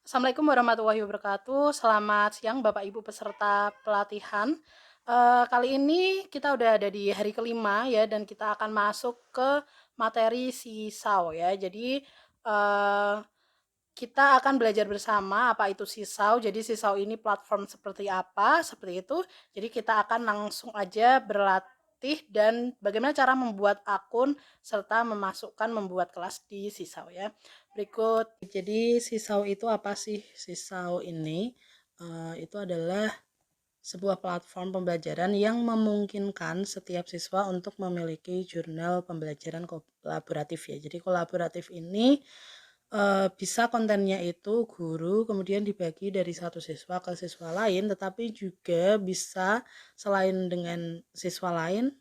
Assalamualaikum warahmatullahi wabarakatuh. Selamat siang Bapak Ibu peserta pelatihan. Kali ini kita udah ada di hari kelima ya, dan kita akan masuk ke materi sisau ya. Jadi kita akan belajar bersama apa itu sisau. Jadi sisau ini platform seperti apa, seperti itu. Jadi kita akan langsung aja berlatih dan bagaimana cara membuat akun serta membuat kelas di sisau ya. Berikut. Jadi sisau itu apa sih? Sisau ini itu adalah sebuah platform pembelajaran yang memungkinkan setiap siswa untuk memiliki jurnal pembelajaran kolaboratif ya. Jadi kolaboratif ini bisa kontennya itu guru kemudian dibagi dari satu siswa ke siswa lain, tetapi juga bisa selain dengan siswa lain,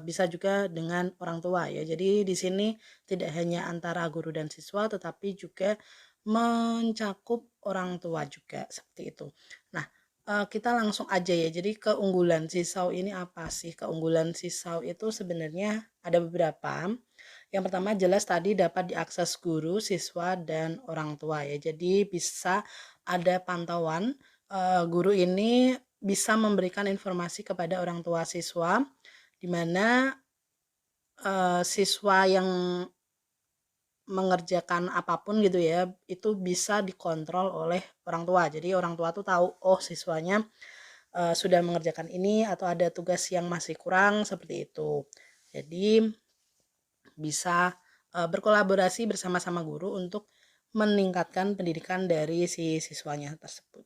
bisa juga dengan orang tua ya. Jadi di sini tidak hanya antara guru dan siswa, tetapi juga mencakup orang tua juga, seperti itu. Nah, kita langsung aja ya. Jadi keunggulan sisau ini apa sih? Keunggulan sisau itu sebenarnya ada beberapa. Yang pertama jelas tadi dapat diakses guru, siswa, dan orang tua ya. Jadi bisa ada pantauan, guru ini bisa memberikan informasi kepada orang tua siswa, di mana siswa yang mengerjakan apapun gitu ya, itu bisa dikontrol oleh orang tua. Jadi orang tua tuh tahu, oh siswanya sudah mengerjakan ini atau ada tugas yang masih kurang, seperti itu. Jadi bisa berkolaborasi bersama-sama guru untuk meningkatkan pendidikan dari si siswanya tersebut.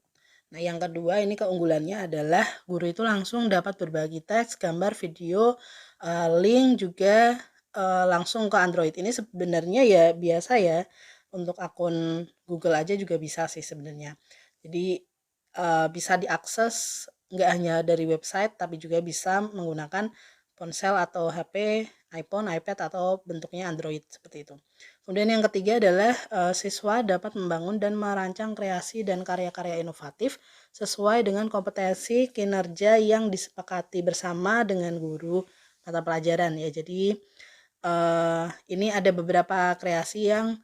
Nah, yang kedua ini keunggulannya adalah guru itu langsung dapat berbagi teks, gambar, video, link juga langsung ke Android. Ini sebenarnya ya biasa ya, untuk akun Google aja juga bisa sih sebenarnya. Jadi bisa diakses nggak hanya dari website, tapi juga bisa menggunakan ponsel atau HP, iPhone, iPad, atau bentuknya Android seperti itu. Kemudian yang ketiga adalah siswa dapat membangun dan merancang kreasi dan karya-karya inovatif sesuai dengan kompetensi kinerja yang disepakati bersama dengan guru mata pelajaran ya. Jadi ini ada beberapa kreasi yang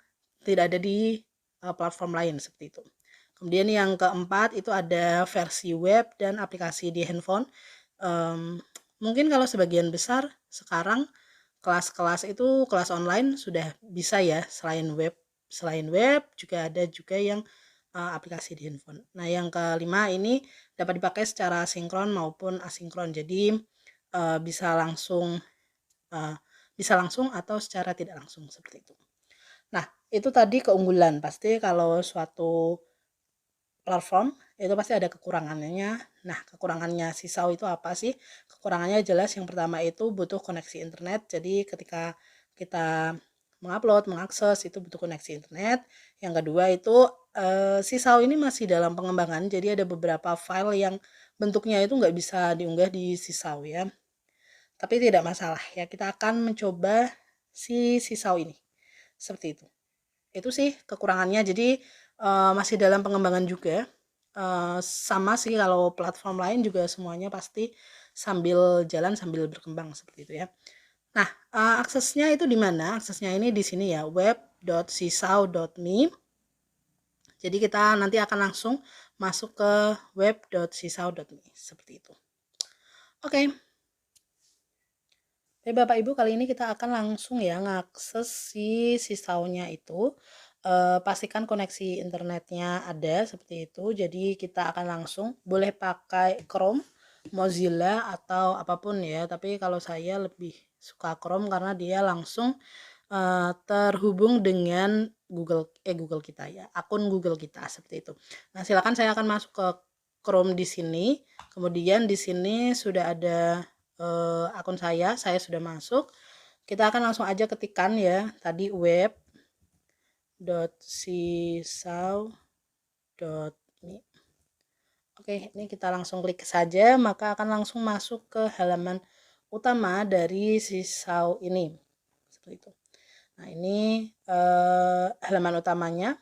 tidak ada di platform lain seperti itu. Kemudian yang keempat itu ada versi web dan aplikasi di handphone. Mungkin kalau sebagian besar sekarang kelas-kelas itu kelas online sudah bisa ya, selain web juga ada juga yang aplikasi di handphone. Nah, yang kelima ini dapat dipakai secara sinkron maupun asinkron. Jadi bisa langsung uh, bisa langsung atau secara tidak langsung seperti itu. Nah, itu tadi keunggulan. Pasti kalau suatu platform itu pasti ada kekurangannya. Nah, kekurangannya sisau itu apa sih? Kekurangannya jelas yang pertama itu butuh koneksi internet. Jadi ketika kita mengupload, mengakses itu butuh koneksi internet. Yang kedua itu sisau ini masih dalam pengembangan. Jadi ada beberapa file yang bentuknya itu nggak bisa diunggah di sisau ya. Tapi tidak masalah ya. Kita akan mencoba si sisau ini. Seperti itu. Itu sih kekurangannya. Jadi masih dalam pengembangan juga. Sama sih kalau platform lain juga semuanya pasti sambil jalan sambil berkembang seperti itu ya. Nah, aksesnya itu di mana? Aksesnya ini di sini ya, web.sisau.me. Jadi kita nanti akan langsung masuk ke web.sisau.me seperti itu. Oke. Oke, Bapak Ibu, kali ini kita akan langsung ya ngakses si sisaunya itu. Pastikan koneksi internetnya ada seperti itu. Jadi kita akan langsung boleh pakai Chrome, Mozilla, atau apapun ya. Tapi kalau saya lebih suka Chrome karena dia langsung terhubung dengan Google kita ya, akun Google kita seperti itu. Nah, silakan saya akan masuk ke Chrome di sini. Kemudian di sini sudah ada akun saya sudah masuk. Kita akan langsung aja ketikkan ya tadi web.sisau.me. Oke, ini kita langsung klik saja, maka akan langsung masuk ke halaman utama dari sisau ini seperti itu. Nah, ini halaman utamanya.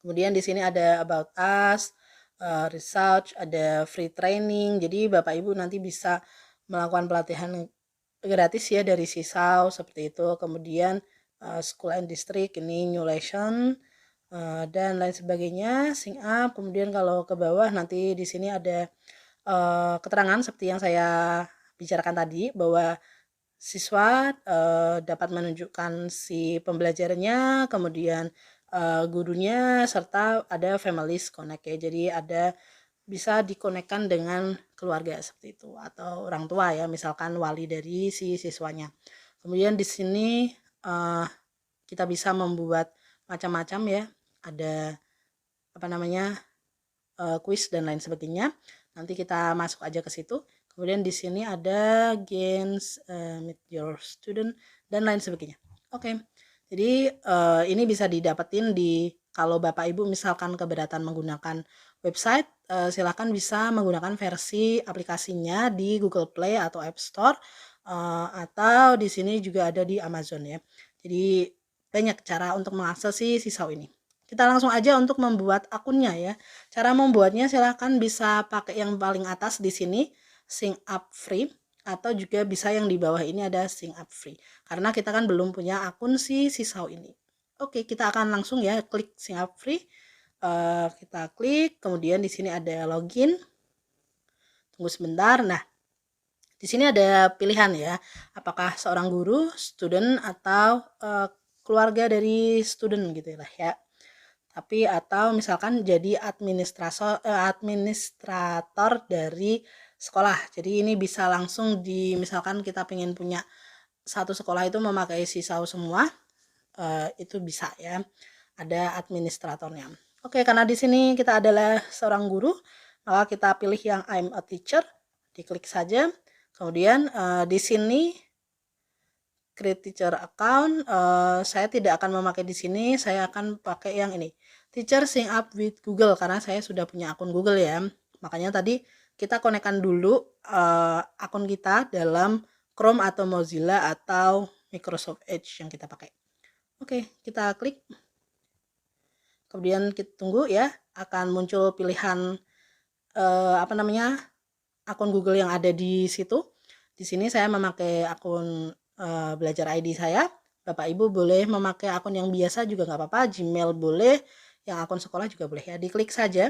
Kemudian di sini ada about us, research, ada free training. Jadi Bapak Ibu nanti bisa melakukan pelatihan gratis ya dari sisau seperti itu. Kemudian school and district ini new lesson, dan lain sebagainya, sync up. Kemudian kalau ke bawah nanti di sini ada keterangan seperti yang saya bicarakan tadi, bahwa siswa dapat menunjukkan si pembelajarannya, kemudian gurunya, serta ada families connect ya. Jadi ada bisa dikonekkan dengan keluarga seperti itu, atau orang tua ya, misalkan wali dari si siswanya. Kemudian di sini kita bisa membuat macam-macam ya, ada apa namanya kuis dan lain sebagainya. Nanti kita masuk aja ke situ. Kemudian di sini ada gains, meet your student dan lain sebagainya. Oke. Jadi ini bisa didapetin di, kalau Bapak Ibu misalkan keberatan menggunakan website, silakan bisa menggunakan versi aplikasinya di Google Play atau App Store, atau di sini juga ada di Amazon ya. Jadi banyak cara untuk mengakses si Sisau ini. Kita langsung aja untuk membuat akunnya ya. Cara membuatnya silahkan bisa pakai yang paling atas di sini, Sync Up Free, atau juga bisa yang di bawah ini ada Sync Up Free. Karena kita kan belum punya akun si Sisau ini. Oke, kita akan langsung ya klik Sync Up Free. Kita klik, kemudian di sini ada login. Tunggu sebentar. Nah, di sini ada pilihan ya, apakah seorang guru, student, atau keluarga dari student gitu lah ya. Tapi atau misalkan jadi administrator dari sekolah. Jadi ini bisa langsung di, misalkan kita pengen punya satu sekolah itu memakai Sisau semua, itu bisa ya. Ada administratornya. Oke, karena di sini kita adalah seorang guru, maka kita pilih yang I'm a teacher, diklik saja. Kemudian di sini create teacher account, saya tidak akan memakai di sini, saya akan pakai yang ini, teacher sync up with Google, karena saya sudah punya akun Google ya. Makanya tadi kita konekkan dulu akun kita dalam Chrome atau Mozilla atau Microsoft Edge yang kita pakai. Oke, kita klik. Kemudian kita tunggu ya, akan muncul pilihan akun Google yang ada di situ. Di sini saya memakai akun belajar ID saya. Bapak Ibu boleh memakai akun yang biasa juga nggak apa-apa, Gmail boleh, yang akun sekolah juga boleh ya. Diklik saja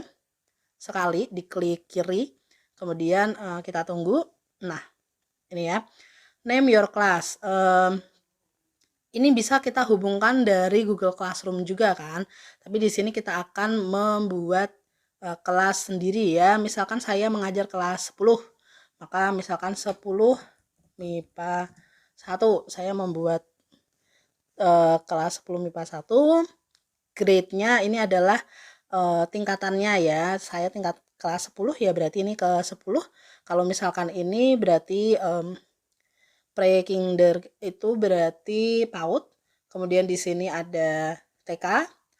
sekali, diklik kiri, kemudian kita tunggu. Nah, ini ya, name your class. Ini bisa kita hubungkan dari Google Classroom juga kan, tapi di sini kita akan membuat kelas sendiri ya. Misalkan saya mengajar kelas 10, maka misalkan 10 MIPA 1, saya membuat kelas 10 MIPA 1, grade-nya ini adalah tingkatannya ya. Saya tingkat kelas 10 ya, berarti ini ke 10. Kalau misalkan ini berarti pre-kinder itu berarti PAUD. Kemudian di sini ada TK,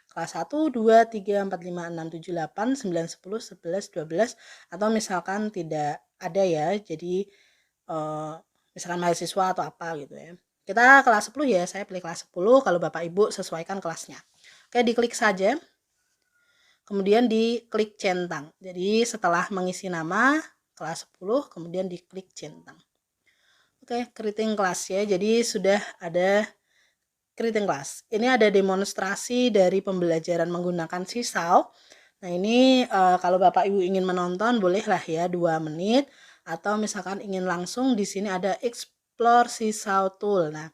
kelas 1, 2, 3, 4, 5, 6, 7, 8, 9, 10, 11, 12, atau misalkan tidak ada ya, jadi misalkan mahasiswa atau apa gitu ya. Kita kelas 10 ya, saya pilih kelas 10, kalau Bapak Ibu sesuaikan kelasnya. Oke, diklik saja. Kemudian diklik centang. Jadi setelah mengisi nama kelas 10, kemudian diklik centang. Oke, creating class ya. Jadi sudah ada creating class. Ini ada demonstrasi dari pembelajaran menggunakan Sisau. Nah, ini kalau Bapak Ibu ingin menonton bolehlah ya 2 menit, atau misalkan ingin langsung, di sini ada explore Sisau tool. Nah,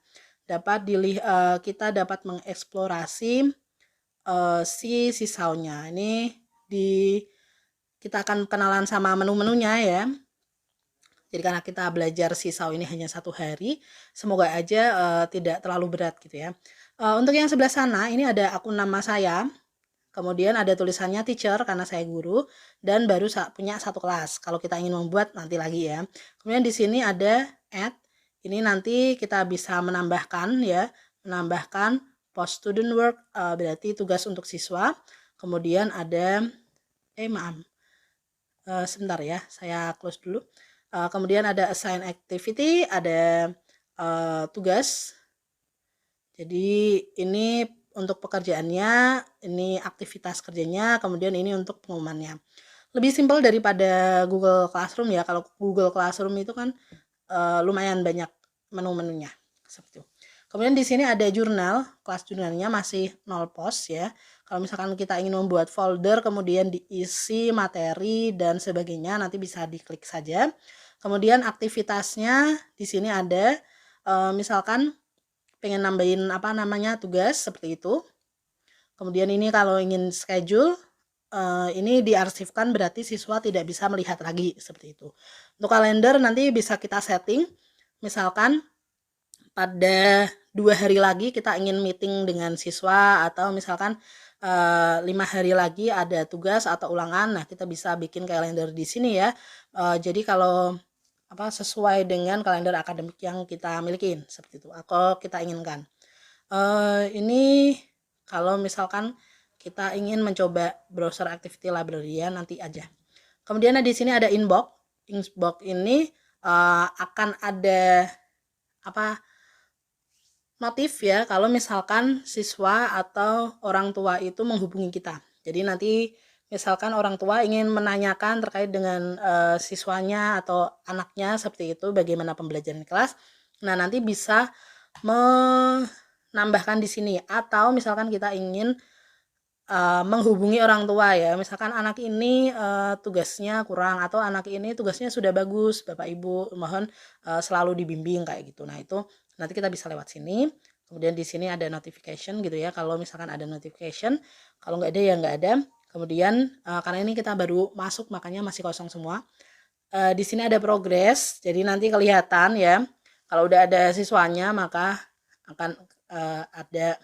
kita dapat mengeksplorasi si Sisaunya. Ini kita akan kenalan sama menu-menunya ya. Jadi karena kita belajar Sisau ini hanya 1 hari, semoga aja tidak terlalu berat gitu ya. Untuk yang sebelah sana ini ada akun nama saya, kemudian ada tulisannya teacher karena saya guru, dan baru punya 1 kelas. Kalau kita ingin membuat nanti lagi ya. Kemudian di sini ada add, ini nanti kita bisa menambahkan ya, menambahkan post student work, berarti tugas untuk siswa. Kemudian ada sebentar ya, saya close dulu. Kemudian ada assign activity, ada tugas. Jadi ini untuk pekerjaannya, ini aktivitas kerjanya, kemudian ini untuk pengumumannya. Lebih simpel daripada Google Classroom ya. Kalau Google Classroom itu kan lumayan banyak menu-menunya seperti itu. Kemudian di sini ada jurnal, kelas jurnalnya masih 0 post ya. Kalau misalkan kita ingin membuat folder kemudian diisi materi dan sebagainya, nanti bisa diklik saja. Kemudian aktivitasnya di sini ada misalkan pengen nambahin apa namanya tugas seperti itu. Kemudian ini kalau ingin schedule ini diarsipkan, berarti siswa tidak bisa melihat lagi seperti itu. Untuk kalender nanti bisa kita setting, misalkan pada 2 hari lagi kita ingin meeting dengan siswa, atau misalkan 5 hari lagi ada tugas atau ulangan. Nah, kita bisa bikin kalender di sini ya. Jadi kalau sesuai dengan kalender akademik yang kita miliki seperti itu atau kita inginkan. Ini kalau misalkan kita ingin mencoba browser activity library ya, nanti aja. Kemudian di sini ada inbox. Inbox ini akan ada notif ya kalau misalkan siswa atau orang tua itu menghubungi kita. Jadi nanti misalkan orang tua ingin menanyakan terkait dengan siswanya atau anaknya seperti itu, bagaimana pembelajaran kelas. Nah, nanti bisa menambahkan di sini, atau misalkan kita ingin menghubungi orang tua ya, misalkan anak ini tugasnya kurang atau anak ini tugasnya sudah bagus, Bapak Ibu mohon selalu dibimbing kayak gitu. Nah, itu nanti kita bisa lewat sini. Kemudian di sini ada notification gitu ya, kalau misalkan ada notification, kalau nggak ada ya nggak ada. Kemudian karena ini kita baru masuk makanya masih kosong semua. Di sini ada progress, jadi nanti kelihatan ya, kalau udah ada siswanya maka akan ada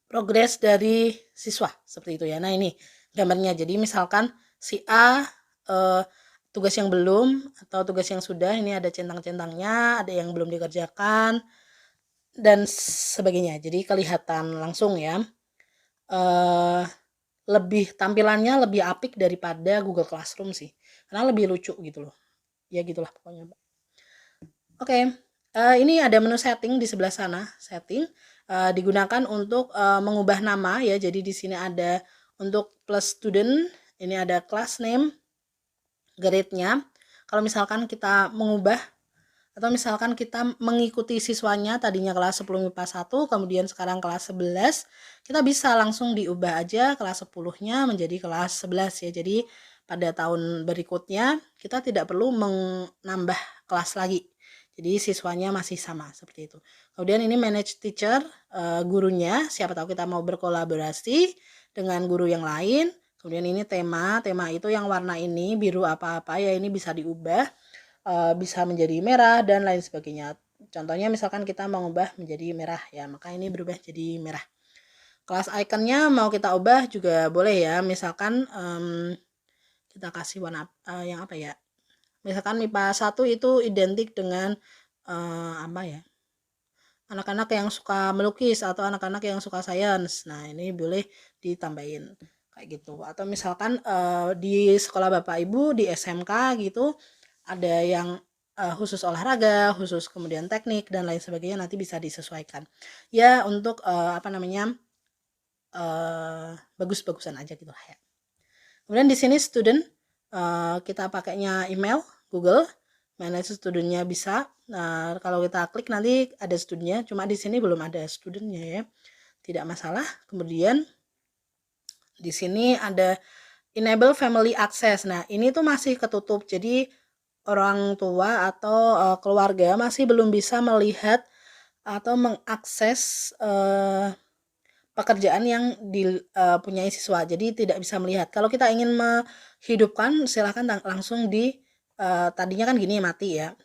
progres dari siswa seperti itu ya. Nah, ini gambarnya. Jadi misalkan si A tugas yang belum atau tugas yang sudah, ini ada centang-centangnya, ada yang belum dikerjakan dan sebagainya. Jadi kelihatan langsung ya. Lebih tampilannya lebih apik daripada Google Classroom sih. Karena lebih lucu gitu loh. Ya gitulah pokoknya. Oke. Ini ada menu setting di sebelah sana, setting. Digunakan untuk mengubah nama ya. Jadi di sini ada untuk plus student, ini ada class name, grade-nya. Kalau misalkan kita mengubah atau misalkan kita mengikuti siswanya tadinya kelas 10 MIPA 1, kemudian sekarang kelas 11, kita bisa langsung diubah aja kelas 10-nya menjadi kelas 11 ya. Jadi pada tahun berikutnya kita tidak perlu menambah kelas lagi. Jadi siswanya masih sama seperti itu. Kemudian ini manage teacher, gurunya, siapa tahu kita mau berkolaborasi dengan guru yang lain. Kemudian ini tema itu yang warna ini biru apa-apa ya, ini bisa diubah, bisa menjadi merah dan lain sebagainya. Contohnya misalkan kita mau ubah menjadi merah ya, maka ini berubah jadi merah. Kelas iconnya mau kita ubah juga boleh ya, misalkan kita kasih warna yang apa ya, misalkan MIPA 1 itu identik dengan anak-anak yang suka melukis atau anak-anak yang suka sains. Nah, ini boleh ditambahin kayak gitu. Atau misalkan di sekolah Bapak Ibu di SMK gitu ada yang khusus olahraga, khusus kemudian teknik dan lain sebagainya, nanti bisa disesuaikan. Ya untuk bagus-bagusan aja gitu ya. Kemudian di sini student, kita pakainya email Google, manage studentnya bisa. Nah, kalau kita klik nanti ada studentnya, cuma di sini belum ada studentnya ya, tidak masalah. Kemudian di sini ada enable family access. Nah, ini tuh masih ketutup, jadi orang tua atau keluarga masih belum bisa melihat atau mengakses pekerjaan yang dipunyai siswa, jadi tidak bisa melihat. Kalau kita ingin menghidupkan, silahkan langsung di tadinya kan gini mati ya,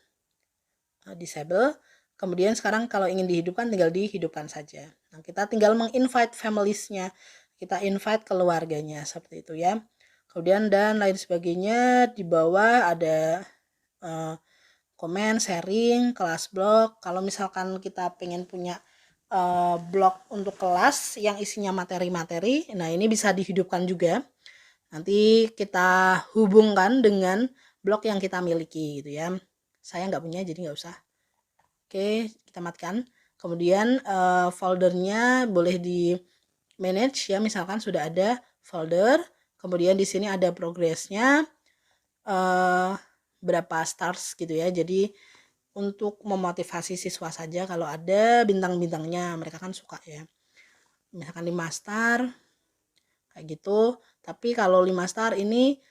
disable. Kemudian sekarang kalau ingin dihidupkan tinggal dihidupkan saja. Nah, kita tinggal menginvite familiesnya, kita invite keluarganya seperti itu ya. Kemudian dan lain sebagainya. Di bawah ada komen, sharing, kelas blog. Kalau misalkan kita pengen punya blog untuk kelas yang isinya materi-materi, nah ini bisa dihidupkan juga. Nanti kita hubungkan dengan blog yang kita miliki gitu ya. Saya nggak punya jadi nggak usah. Oke, kita matikan. Kemudian foldernya boleh di manage ya, misalkan sudah ada folder. Kemudian di sini ada progresnya, berapa stars gitu ya. Jadi untuk memotivasi siswa saja, kalau ada bintang-bintangnya mereka kan suka ya. Misalkan 5 star kayak gitu, tapi kalau 5 star ini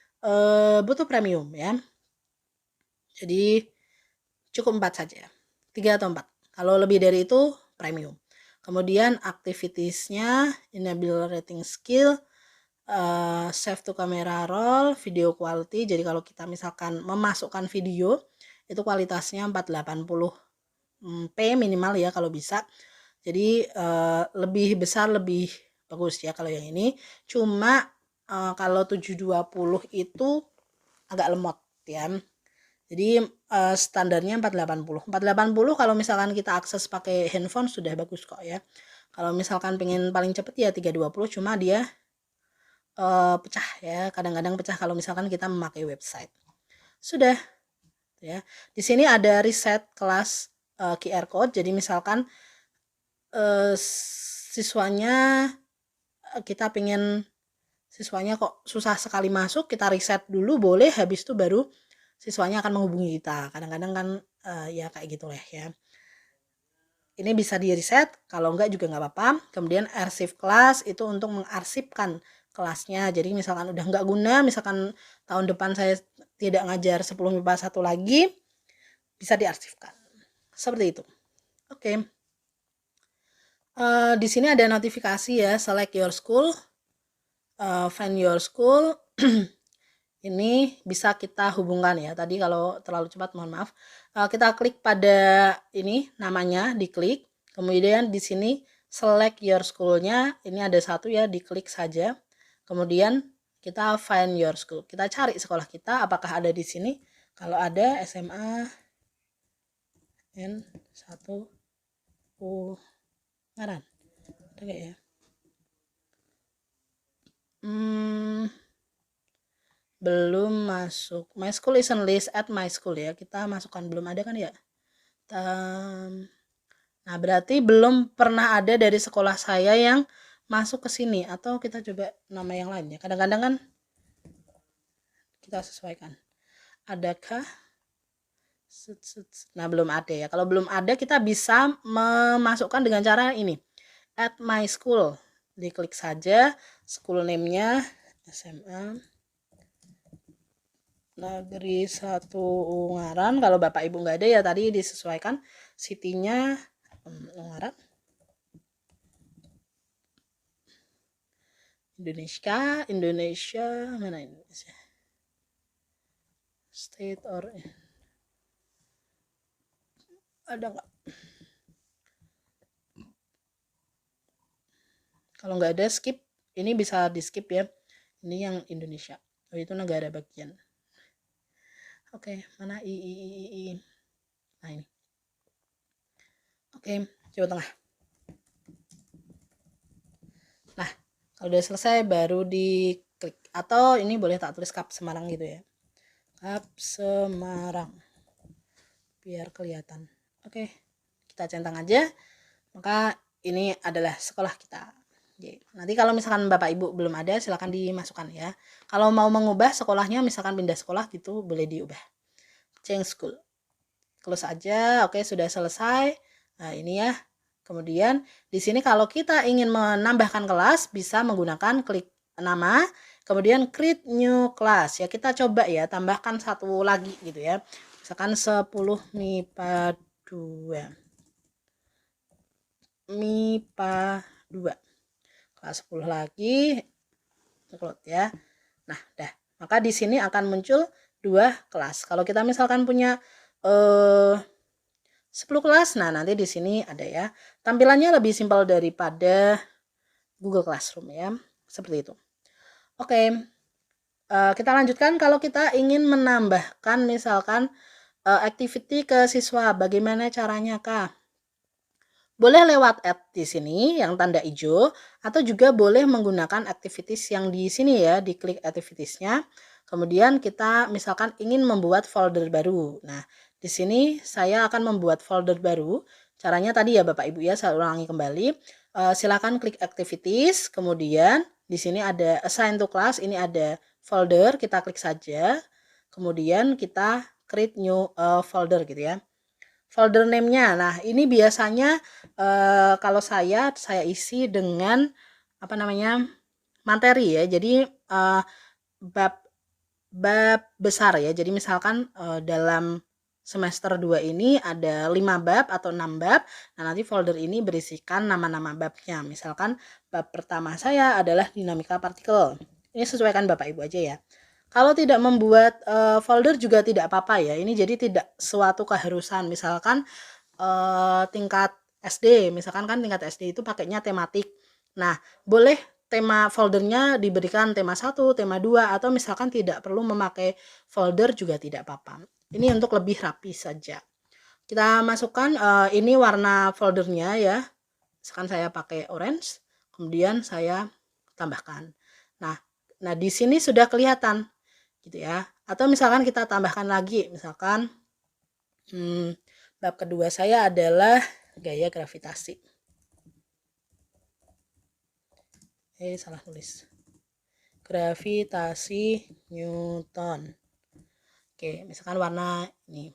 butuh premium ya. Jadi cukup 4 saja, 3 atau 4. Kalau lebih dari itu premium. Kemudian activitiesnya enable rating skill, save to camera roll, video quality. Jadi kalau kita misalkan memasukkan video itu kualitasnya 480 p minimal ya kalau bisa. Jadi lebih besar lebih bagus ya kalau yang ini. Cuma kalau 720 itu agak lemot ya. Jadi standarnya 480. 480 kalau misalkan kita akses pakai handphone sudah bagus kok ya. Kalau misalkan pengen paling cepet ya 320, cuma dia pecah ya, kadang-kadang pecah kalau misalkan kita memakai website. Sudah ya. Di sini ada reset kelas QR code. Jadi misalkan siswanya kita pengen siswanya kok susah sekali masuk, kita reset dulu boleh, habis itu baru siswanya akan menghubungi kita. Kadang-kadang kan ya kayak gitulah ya. Ini bisa di reset, kalau enggak juga nggak apa-apa. Kemudian arsip kelas itu untuk mengarsipkan kelasnya. Jadi misalkan udah nggak guna, misalkan tahun depan saya tidak ngajar 10 MIPA 1 lagi, bisa diarsipkan. Seperti itu. Oke. Di sini ada notifikasi ya, select your school, find your school. Ini bisa kita hubungkan ya. Tadi kalau terlalu cepat mohon maaf. Kita klik pada ini namanya, diklik. Kemudian di sini select your school-nya. Ini ada satu ya, diklik saja. Kemudian kita find your school. Kita cari sekolah kita apakah ada di sini. Kalau ada SMA N1 Ungaran. Ada gak ya? Belum masuk. My school isn't list at my school ya. Kita masukkan belum ada kan ya. Nah berarti belum pernah ada dari sekolah saya yang masuk ke sini. Atau kita coba nama yang lain ya. Kadang-kadang kan kita sesuaikan. Adakah? Nah belum ada ya. Kalau belum ada kita bisa memasukkan dengan cara ini. At my school. Diklik saja. School name-nya SMA Negeri 1 Ungaran. Kalau Bapak Ibu nggak ada ya tadi disesuaikan city-nya Ungaran. Indonesia mana Indonesia? State or ada nggak? Kalau nggak ada skip. Ini bisa di skip ya. Ini yang Indonesia. Oh itu negara bagian. Oke, mana I. Nah ini. Oke, Jawa Tengah. Nah, kalau udah selesai baru diklik. Atau ini boleh tak tulis Kap Semarang gitu ya. Kap Semarang. Biar kelihatan. Oke, kita centang aja. Maka ini adalah sekolah kita. Nanti kalau misalkan Bapak Ibu belum ada silahkan dimasukkan ya. Kalau mau mengubah sekolahnya misalkan pindah sekolah gitu boleh diubah. Change school. Close aja. Oke, sudah selesai. Nah, ini ya. Kemudian di sini kalau kita ingin menambahkan kelas bisa menggunakan klik nama, kemudian create new class. Ya kita coba ya tambahkan satu lagi gitu ya. Misalkan 10 MIPA 2. MIPA 2. Kelas 10 lagi upload ya. Nah, dah. Maka di sini akan muncul 2 kelas. Kalau kita misalkan punya 10 kelas, nah nanti di sini ada ya. Tampilannya lebih simpel daripada Google Classroom ya. Seperti itu. Oke. Kita lanjutkan kalau kita ingin menambahkan misalkan activity ke siswa, bagaimana caranya Kak? Boleh lewat add di sini yang tanda hijau atau juga boleh menggunakan activities yang di sini ya, diklik activitiesnya. Kemudian kita misalkan ingin membuat folder baru. Nah, di sini saya akan membuat folder baru. Caranya tadi ya Bapak Ibu ya, saya ulangi kembali. Silakan klik activities, kemudian di sini ada assign to class, ini ada folder, kita klik saja. Kemudian kita create new folder gitu ya. folder name-nya. Nah, ini biasanya kalau saya isi dengan apa namanya? Materi ya. Jadi bab besar ya. Jadi misalkan dalam semester 2 ini ada 5 bab atau 6 bab. Nah, nanti folder ini berisikan nama-nama babnya. Misalkan bab pertama saya adalah dinamika partikel. Ini sesuaikan Bapak Ibu aja ya. Kalau tidak membuat folder juga tidak apa-apa ya. Ini jadi tidak suatu keharusan. Misalkan tingkat SD, misalkan kan tingkat SD itu pakainya tematik. Nah, boleh tema foldernya diberikan tema 1, tema 2, atau misalkan tidak perlu memakai folder juga tidak apa-apa. Ini untuk lebih rapi saja. Kita masukkan ini warna foldernya ya. Misalkan saya pakai orange, kemudian saya tambahkan. Nah di sini sudah kelihatan gitu ya. Atau misalkan kita tambahkan lagi, misalkan bab kedua saya adalah gaya gravitasi. Salah tulis. Gravitasi Newton. Oke, misalkan warna ini.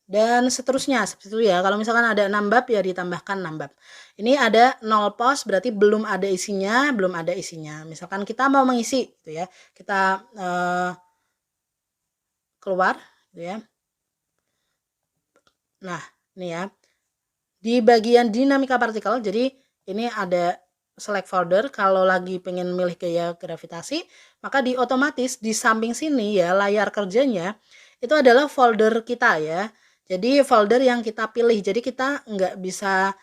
Dan seterusnya seperti itu ya. Kalau misalkan ada 6 bab ya ditambahkan 6 bab. Ini ada 0 pos berarti belum ada isinya, belum ada isinya. Misalkan kita mau mengisi gitu ya. Kita keluar gitu ya. Nah, ini ya. Di bagian dinamika partikel, jadi ini ada select folder. Kalau lagi pengen milih gaya gravitasi, maka otomatis di samping sini ya layar kerjanya itu adalah folder kita ya. Jadi folder yang kita pilih. Jadi kita nggak bisa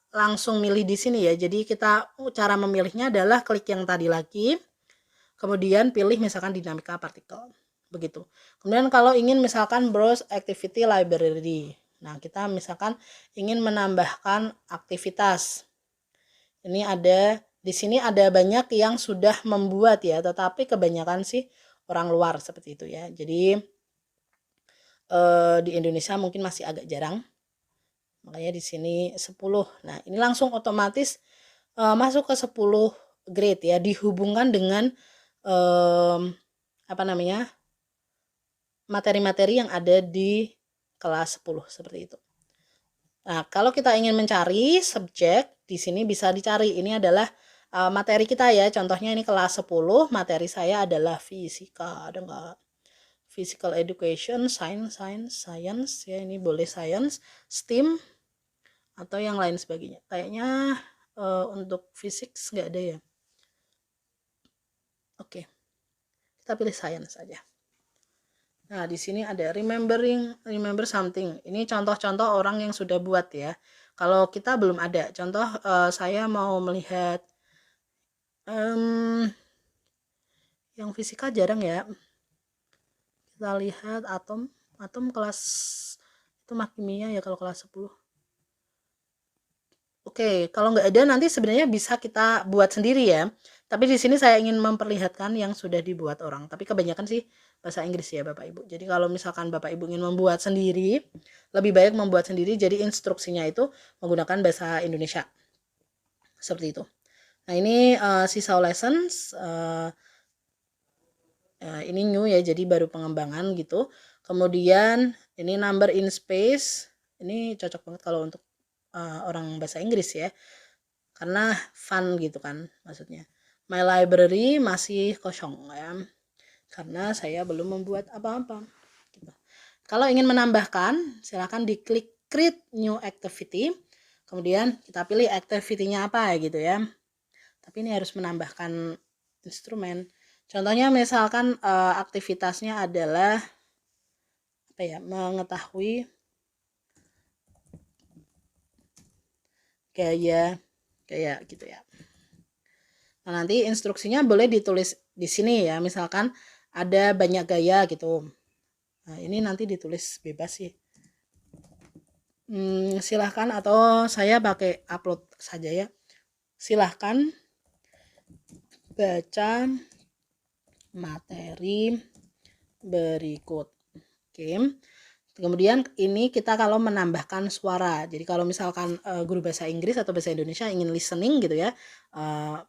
langsung milih di sini ya. Jadi kita cara memilihnya adalah klik yang tadi lagi, kemudian pilih misalkan dinamika partikel. Begitu. Kemudian kalau ingin misalkan browse activity library. Nah, kita misalkan ingin menambahkan aktivitas. Ini ada di sini ada banyak yang sudah membuat ya, tetapi kebanyakan sih orang luar seperti itu ya. Jadi di Indonesia mungkin masih agak jarang. Makanya di sini 10. Nah, ini langsung otomatis masuk ke 10 grade ya, dihubungkan dengan apa namanya? materi-materi yang ada di kelas 10 seperti itu. Nah, kalau kita ingin mencari subjek, di sini bisa dicari. Ini adalah materi kita ya. Contohnya ini kelas 10, materi saya adalah fisika. Ada nggak? Physical education, science ya, ini boleh science, STEAM atau yang lain sebagainya. Kayaknya untuk fisik nggak ada ya. Oke. Kita pilih science saja. Nah, di sini ada remember something. Ini contoh-contoh orang yang sudah buat ya. Kalau kita belum ada. Contoh saya mau melihat yang fisika jarang ya. Kita lihat atom kelas itu kimia ya kalau kelas 10. Oke, kalau nggak ada nanti sebenarnya bisa kita buat sendiri ya. Tapi di sini saya ingin memperlihatkan yang sudah dibuat orang. Tapi kebanyakan sih bahasa Inggris ya Bapak Ibu. Jadi kalau misalkan Bapak Ibu ingin membuat sendiri, lebih baik membuat sendiri. Jadi instruksinya itu menggunakan bahasa Indonesia. Seperti itu. Nah ini sisa lessons. Ini new ya, jadi baru pengembangan gitu. Kemudian ini number in space. Ini cocok banget kalau untuk orang bahasa Inggris ya. Karena fun gitu kan maksudnya. My library masih kosong ya. Karena saya belum membuat apa-apa. Gitu. Kalau ingin menambahkan, silahkan diklik create new activity. Kemudian kita pilih activity-nya apa gitu ya. Tapi ini harus menambahkan instrumen. Contohnya misalkan aktivitasnya adalah apa ya, mengetahui gaya gitu ya. Nah, nanti instruksinya boleh ditulis di sini ya. Misalkan ada banyak gaya gitu. Nah, ini nanti ditulis bebas sih. Silahkan atau saya pakai upload saja ya. Silahkan baca materi berikut. Oke. Kemudian ini kita kalau menambahkan suara. Jadi kalau misalkan guru bahasa Inggris atau bahasa Indonesia ingin listening gitu ya,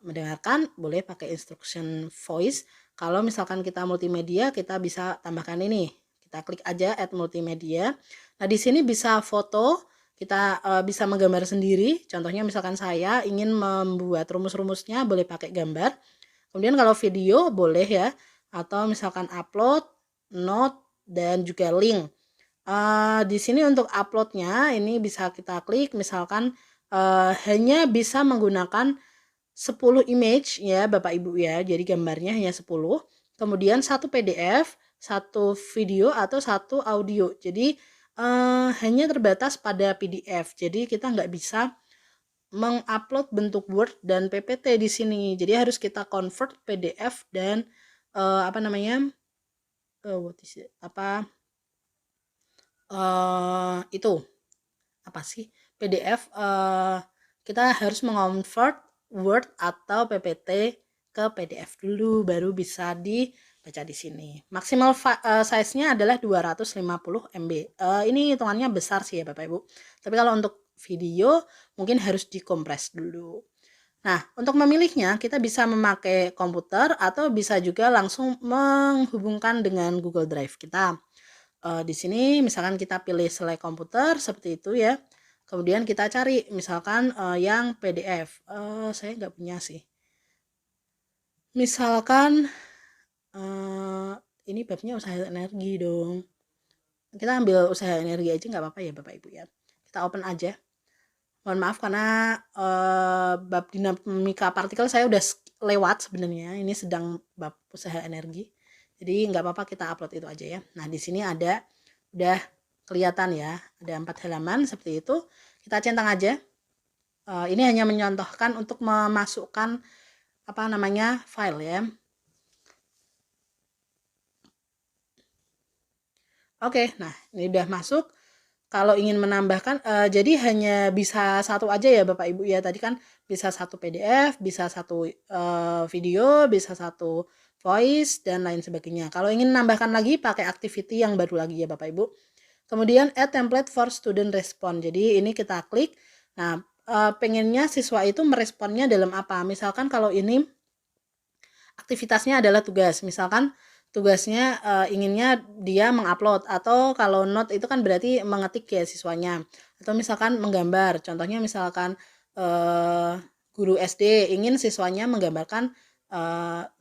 mendengarkan, boleh pakai instruction voice. Kalau misalkan kita multimedia, kita bisa tambahkan ini. Kita klik aja add multimedia. Nah, di sini bisa foto, kita bisa menggambar sendiri. Contohnya misalkan saya ingin membuat rumus-rumusnya boleh pakai gambar. Kemudian kalau video boleh ya, atau misalkan upload, note, dan juga link. Di sini untuk uploadnya ini bisa kita klik misalkan hanya bisa menggunakan 10 image ya Bapak Ibu ya. Jadi gambarnya hanya 10. Kemudian satu PDF, satu video atau satu audio. Jadi hanya terbatas pada PDF. Jadi kita nggak bisa mengupload bentuk Word dan PPT di sini. Jadi harus kita convert PDF dan apa namanya? Itu apa sih? PDF kita harus mengonvert Word atau PPT ke PDF dulu baru bisa dibaca di sini. Maksimal size-nya adalah 250 MB. Ini hitungannya besar sih ya Bapak Ibu. Tapi kalau untuk video mungkin harus dikompres dulu. Nah, untuk memilihnya kita bisa memakai komputer atau bisa juga langsung menghubungkan dengan Google Drive kita. Di sini misalkan kita pilih select komputer seperti itu ya. Kemudian kita cari misalkan yang PDF. Saya nggak punya sih. Misalkan ini babnya usaha energi dong. Kita ambil usaha energi aja nggak apa-apa ya Bapak Ibu ya. Kita open aja. Mohon maaf karena bab dinamika partikel saya udah lewat sebenarnya. Ini sedang bab usaha energi. Jadi nggak apa-apa kita upload itu aja ya. Nah di sini ada udah kelihatan ya, ada 4 halaman seperti itu. Kita centang aja. Ini hanya menyontohkan untuk memasukkan apa namanya file ya. Oke, nah ini udah masuk. Kalau ingin menambahkan, jadi hanya bisa satu aja ya Bapak Ibu ya. Tadi kan bisa satu PDF, bisa satu video, bisa satu voice dan lain sebagainya. Kalau ingin menambahkan lagi pakai activity yang baru lagi ya Bapak Ibu. Kemudian add template for student response. Jadi ini kita klik. Nah, pengennya siswa itu meresponnya dalam apa? Misalkan kalau ini aktivitasnya adalah tugas. Misalkan tugasnya inginnya dia mengupload, atau kalau note itu kan berarti mengetik ya siswanya, atau misalkan menggambar. Contohnya misalkan guru SD ingin siswanya menggambarkan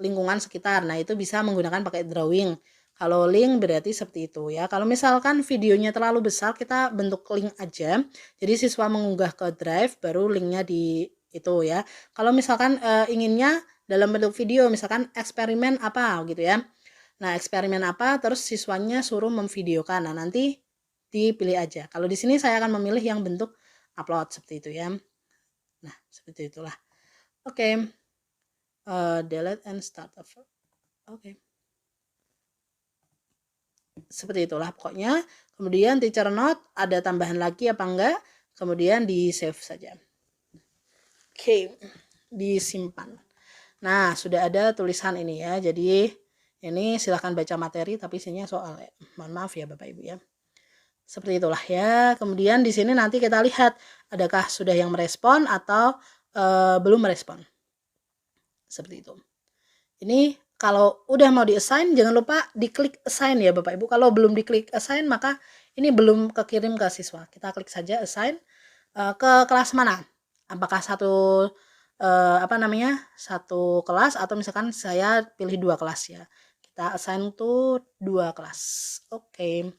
lingkungan sekitar. Nah, itu bisa menggunakan pakai drawing. Kalau link berarti seperti itu ya. Kalau misalkan videonya terlalu besar, kita bentuk link aja. Jadi siswa mengunggah ke drive baru linknya di itu ya. Kalau misalkan inginnya dalam bentuk video, misalkan eksperimen apa gitu ya. Nah, eksperimen apa terus siswanya suruh memvideokan. Nah, nanti dipilih aja. Kalau di sini saya akan memilih yang bentuk upload seperti itu ya. Nah, seperti itulah. Oke. Delete and start over. Oke. Seperti itulah pokoknya. Kemudian teacher note ada tambahan lagi apa enggak? Kemudian di save saja. Oke, disimpan. Nah, sudah ada tulisan ini ya. Jadi ini silahkan baca materi tapi isinya soal ya. Mohon maaf ya Bapak Ibu ya. Seperti itulah ya. Kemudian di sini nanti kita lihat adakah sudah yang merespon atau belum merespon. Seperti itu. Ini kalau udah mau di-assign jangan lupa diklik assign ya Bapak Ibu. Kalau belum diklik assign maka ini belum kekirim ke siswa. Kita klik saja assign ke kelas mana? Apakah satu satu kelas atau misalkan saya pilih 2 kelas ya. Kita assign to 2 kelas. Oke.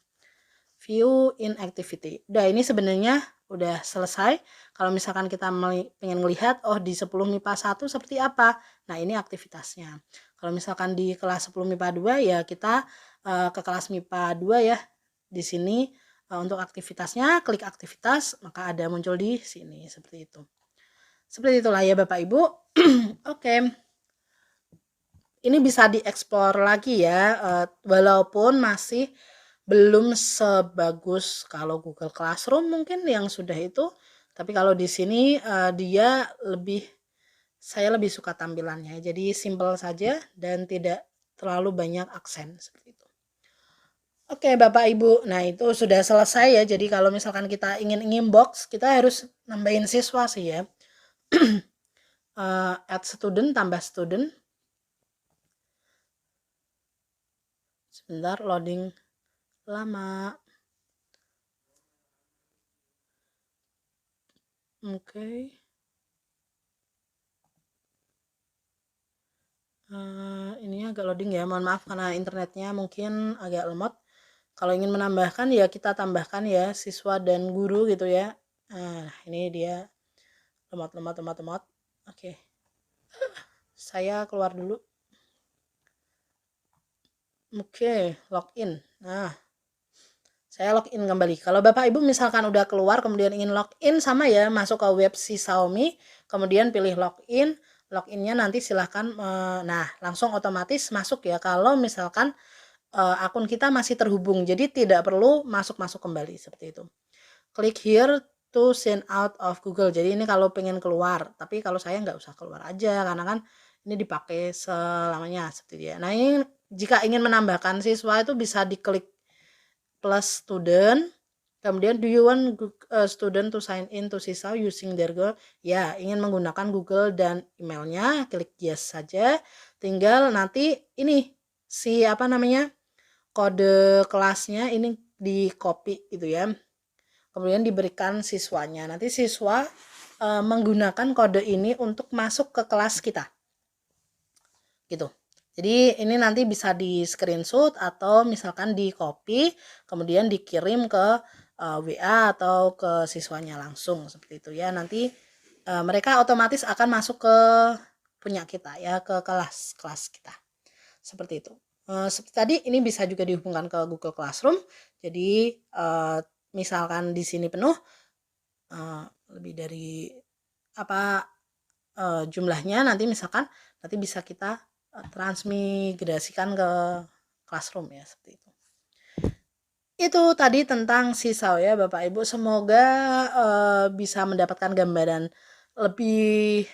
View in activity. Udah ini sebenarnya udah selesai. Kalau misalkan kita pengen melihat di 10 MIPA 1 seperti apa. Nah, ini aktivitasnya. Kalau misalkan di kelas 10 MIPA 2 ya kita ke kelas MIPA 2 ya. Di sini untuk aktivitasnya klik aktivitas maka ada muncul di sini seperti itu. Seperti itulah ya Bapak Ibu. Oke. Ini bisa dieksplor lagi ya walaupun masih belum sebagus kalau Google Classroom mungkin yang sudah itu, tapi kalau di sini dia saya lebih suka tampilannya. Jadi simple saja dan tidak terlalu banyak aksen seperti itu. Oke Bapak Ibu, nah itu sudah selesai ya. Jadi kalau misalkan kita ingin inbox, kita harus nambahin siswa sih ya. Add student, tambah student. Sebentar loading lama. Oke. Ini agak loading ya, mohon maaf karena internetnya mungkin agak lemot. Kalau ingin menambahkan ya kita tambahkan ya siswa dan guru gitu ya. Nah, ini dia lemot. Oke. Saya keluar dulu. Oke, login. Nah, saya login kembali. Kalau Bapak Ibu misalkan udah keluar kemudian ingin login, sama ya, masuk ke web si Xiaomi, kemudian pilih login. Loginnya nanti silahkan, nah langsung otomatis masuk ya kalau misalkan akun kita masih terhubung. Jadi tidak perlu masuk-masuk kembali seperti itu. Klik here to sign out of Google. Jadi ini kalau pengen keluar, tapi kalau saya nggak usah keluar aja karena kan ini dipakai selamanya seperti itu ya. Nah, ini jika ingin menambahkan siswa itu bisa diklik plus student. Kemudian do you want student to sign in to Sisal using their Google? Ya, ingin menggunakan Google dan emailnya, klik yes saja. Tinggal nanti ini si apa namanya kode kelasnya ini di copy gitu ya. Kemudian diberikan siswanya. Nanti siswa menggunakan kode ini untuk masuk ke kelas kita. Gitu. Jadi ini nanti bisa di screenshot atau misalkan di copy kemudian dikirim ke WA atau ke siswanya langsung seperti itu ya. Nanti mereka otomatis akan masuk ke punya kita ya, ke kelas kita. Seperti itu. Seperti tadi ini bisa juga dihubungkan ke Google Classroom. Jadi misalkan di sini penuh lebih dari apa jumlahnya, nanti misalkan nanti bisa kita transmigrasikan ke Classroom ya, seperti itu. Itu tadi tentang Sisal ya Bapak Ibu, semoga bisa mendapatkan gambaran lebih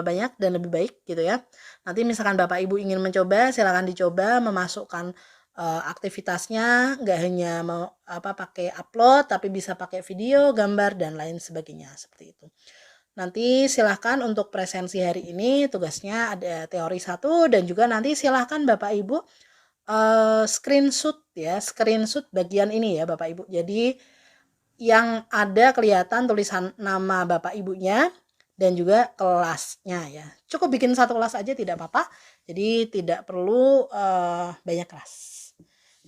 banyak dan lebih baik gitu ya. Nanti misalkan Bapak Ibu ingin mencoba, silakan dicoba memasukkan aktivitasnya, nggak hanya mau pakai upload, tapi bisa pakai video, gambar dan lain sebagainya seperti itu. Nanti silahkan untuk presensi hari ini tugasnya ada teori 1 dan juga nanti silahkan Bapak Ibu screenshot ya, screenshot bagian ini ya Bapak Ibu. Jadi yang ada kelihatan tulisan nama Bapak Ibunya dan juga kelasnya ya. Cukup bikin satu kelas aja tidak apa-apa. Jadi tidak perlu banyak kelas.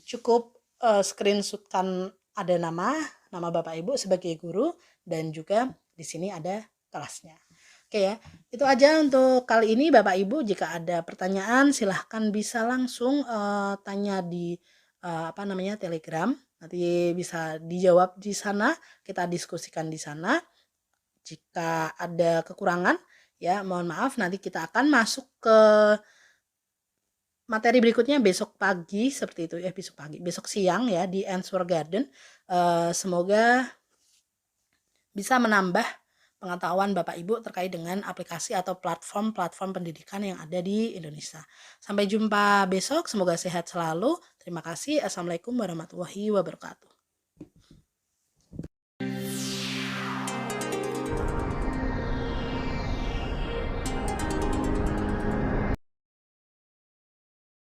Cukup screenshotkan ada nama Bapak Ibu sebagai guru dan juga di sini ada kelasnya. Oke ya, itu aja untuk kali ini Bapak Ibu. Jika ada pertanyaan silahkan bisa langsung tanya di Telegram. Nanti bisa dijawab di sana, kita diskusikan di sana. Jika ada kekurangan ya mohon maaf, nanti kita akan masuk ke materi berikutnya besok pagi seperti itu ya, besok siang ya di Answer Garden. Semoga bisa menambah pengetahuan Bapak Ibu terkait dengan aplikasi atau platform pendidikan yang ada di Indonesia. Sampai jumpa besok, semoga sehat selalu. Terima kasih. Assalamualaikum warahmatullahi wabarakatuh.